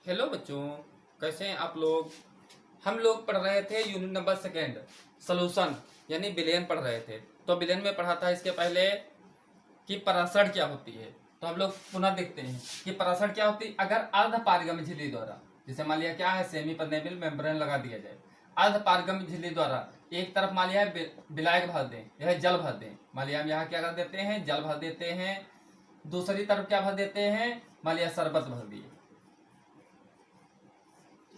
Hello बच्चों, कैसे हैं आप लोग। हम लोग पढ़ रहे थे यूनिट नंबर सेकेंड सॉल्यूशन यानी विलयन पढ़ रहे थे। तो विलयन में पढ़ा था इसके पहले कि परासरण क्या होती है। तो हम लोग पुनः देखते हैं कि परासरण क्या होती है। अगर अर्ध पारगम्य झिल्ली द्वारा, जैसे मान लिया क्या है, सेमी परमेबल मेम्ब्रेन लगा दिया जाए, अर्ध पारगम्य झिल्ली द्वारा एक तरफ मान लिया विलायक भर दें, यह जल भर दें। मान लिया हम यहाँ क्या कर देते हैं, जल भर देते हैं। दूसरी तरफ क्या भर देते हैं, मान लिया शरबत भर दिए।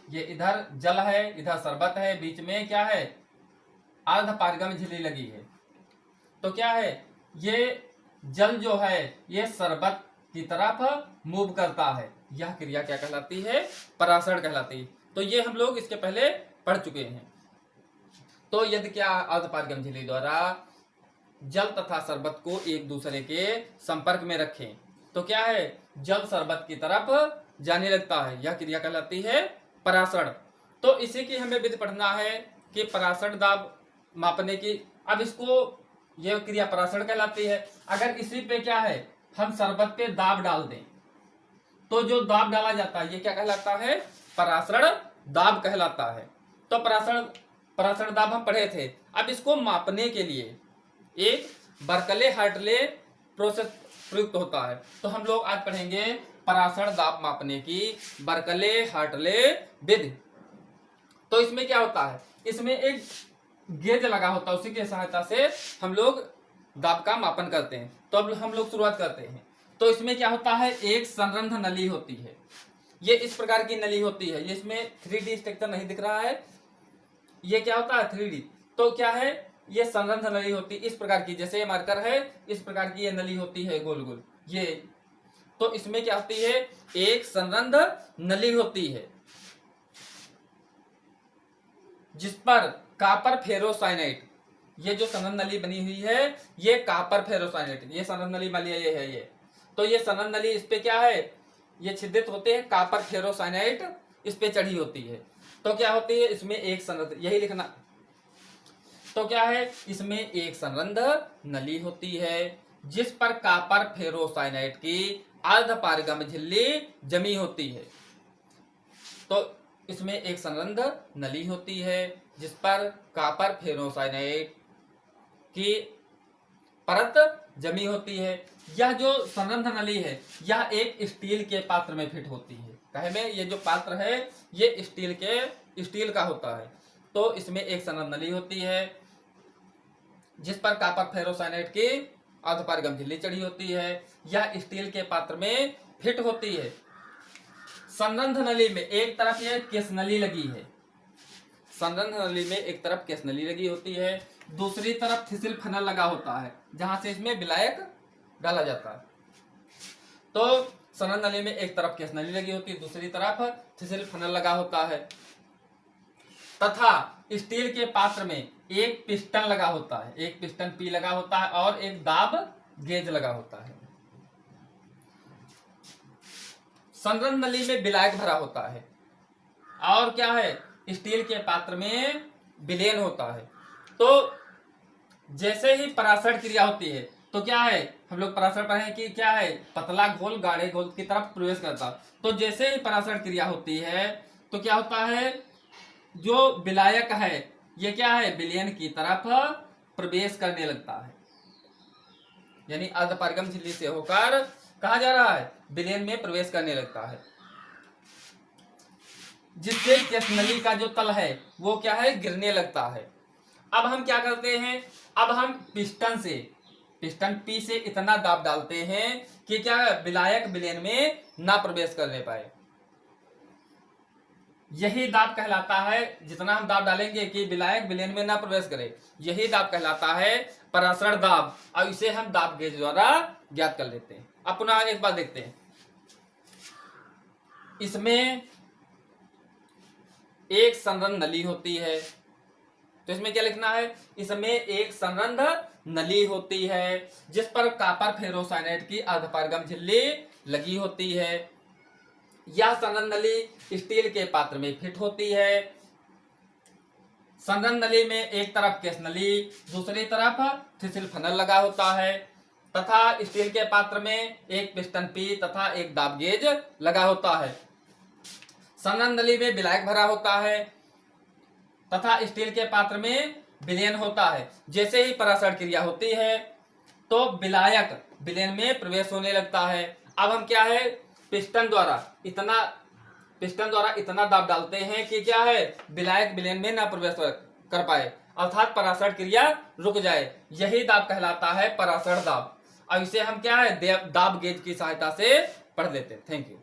ये इधर जल है, इधर शरबत है, बीच में क्या है, अर्ध पारगम्य झिल्ली लगी है। तो क्या है, ये जल जो है ये शरबत की तरफ मूव करता है। यह क्रिया क्या कहलाती है, परासरण कहलाती है। तो ये हम लोग इसके पहले पढ़ चुके हैं। तो यदि क्या अर्ध पारगम्य झिल्ली द्वारा जल तथा शरबत को एक दूसरे के संपर्क में रखें तो क्या है, जल शरबत की तरफ जाने लगता है। यह क्रिया कहलाती है परासरण। तो इसी की हमें विधि पढ़ना है कि परासरण दाब मापने की। अब इसको यह क्रिया परासरण कहलाती है। अगर इसी पे क्या है, हम शरबत पे दाब डाल दें तो जो दाब डाला जाता है ये क्या कहलाता है, परासरण दाब कहलाता है। तो परासरण दाब हम पढ़े थे। अब इसको मापने के लिए एक बर्कले हार्टले प्रोसेस प्रयुक्त होता है। तो हम लोग आज पढ़ेंगे परासरण दाब मापने की बर्कले हार्टले विधि। तो इसमें क्या होता है, इसमें एक गेज लगा होता है, उसी की सहायता से हम लोग दाब का मापन करते हैं। तो अब हम लोग शुरुआत करते हैं। तो इसमें क्या होता है, एक संरंध्र नली होती है। ये इस प्रकार की नली होती है। ये इसमें 3D स्ट्रक्चर नहीं दिख रहा है, ये क्या होता है 3D। तो क्या है, ये संरंध्र नली होती है इस प्रकार की, जैसे ये मार्कर है इस प्रकार की ये नली होती है गोल गोल ये। तो इसमें क्या होती है, एक संरंध्र नली होती है जिस पर कॉपर फेरोसाइनाइड, ये जो संरंध्र नली बनी हुई है ये कॉपर फेरोसाइनाइड, ये संरंध्र नली मान लिया ये है ये। तो ये संरंध्र नली, इस पे क्या है, ये छिद्रित होते हैं, कॉपर फेरोसाइनाइड इस पे चढ़ी होती है। तो क्या होती है, इसमें एक संरंध्र, यही लिखना। तो क्या है, इसमें एक संरंध्र नली होती है जिस पर कॉपर फेरोसाइनाइड की अर्ध पारगम्य झिल्ली जमी होती है। तो इसमें एक संरंध्र नली होती है जिस पर कॉपर फेरोसाइनाइड की परत जमी होती है। यह जो संरंध्र नली है यह एक स्टील के पात्र में फिट होती है। कहे में ये जो पात्र है ये स्टील का होता है। तो इसमें एक संरंध्र नली होती है जिस पर कॉपर फेरोसाइनाइड की अर्धपारगम्य झिल्ली चढ़ी होती है। यह स्टील के पात्र में फिट होती है। संरंध्र नली में एक तरफ यह केस नली लगी है, संरंध्र नली में एक तरफ केस नली लगी होती है, दूसरी तरफ थिसिल फनल लगा होता है जहां से इसमें विलायक डाला जाता है। तो संरंध्र नली में एक तरफ केस नली लगी होती है, दूसरी तरफ थिसिल फनल लगा होता है तथा स्टील के पात्र में एक पिस्टन लगा होता है, एक पिस्टन पी लगा होता है और एक दाब गेज लगा होता है। संरंध्र नली में विलायक भरा होता है और क्या है, स्टील के पात्र में विलयन होता है। तो जैसे ही परासरण क्रिया होती है तो क्या है, हम लोग परासरण पढ़े कि क्या है, पतला घोल गाढ़े घोल की तरफ प्रवेश करता। तो जैसे ही परासरण क्रिया होती है तो क्या होता है, जो विलायक है ये क्या है, विलयन की तरफ प्रवेश करने लगता है। यानी अर्धपारगम्य झिल्ली से होकर कहा जा रहा है, विलयन में प्रवेश करने लगता है, जिससे केस नली का जो तल है वो क्या है, गिरने लगता है। अब हम क्या करते हैं, अब हम पिस्टन पी से इतना दाब डालते हैं कि क्या विलायक विलयन में ना प्रवेश करने पाए। यही दाब कहलाता है, जितना हम दाब डालेंगे कि विलायक विलयन में ना प्रवेश करे, यही दाब कहलाता है परासरण दाब। और इसे हम दाब गेज द्वारा ज्ञात कर लेते हैं। अब पुनः एक बार देखते हैं, इसमें एक संरंध्र नली होती है। तो इसमें क्या लिखना है, इसमें एक संरंध्र नली होती है जिस पर कॉपर फेरोसाइनाइड की अर्धपारगम्य झिल्ली लगी होती है। यह संरंध्र नली स्टील के पात्र में फिट होती है। संरंध्र नली में एक तरफ केस नली, दूसरी तरफ थिसिल फनल लगा होता है तथा स्टील के पात्र में एक पिस्टन पी तथा एक दाब गेज लगा होता है। सनन नली में विलायक भरा होता है तथा स्टील के पात्र में विलयन होता है। जैसे ही परासरण क्रिया होती है तो विलायक विलयन में प्रवेश होने लगता है। अब हम क्या है, पिस्टन द्वारा इतना दाब डालते हैं कि क्या है, विलायक विलयन में ना प्रवेश कर पाए, अर्थात परासरण क्रिया रुक जाए। यही दाब कहलाता है परासरण दाब। अब इसे हम क्या है, दाब गेज की सहायता से पढ़ लेते हैं। Thank you.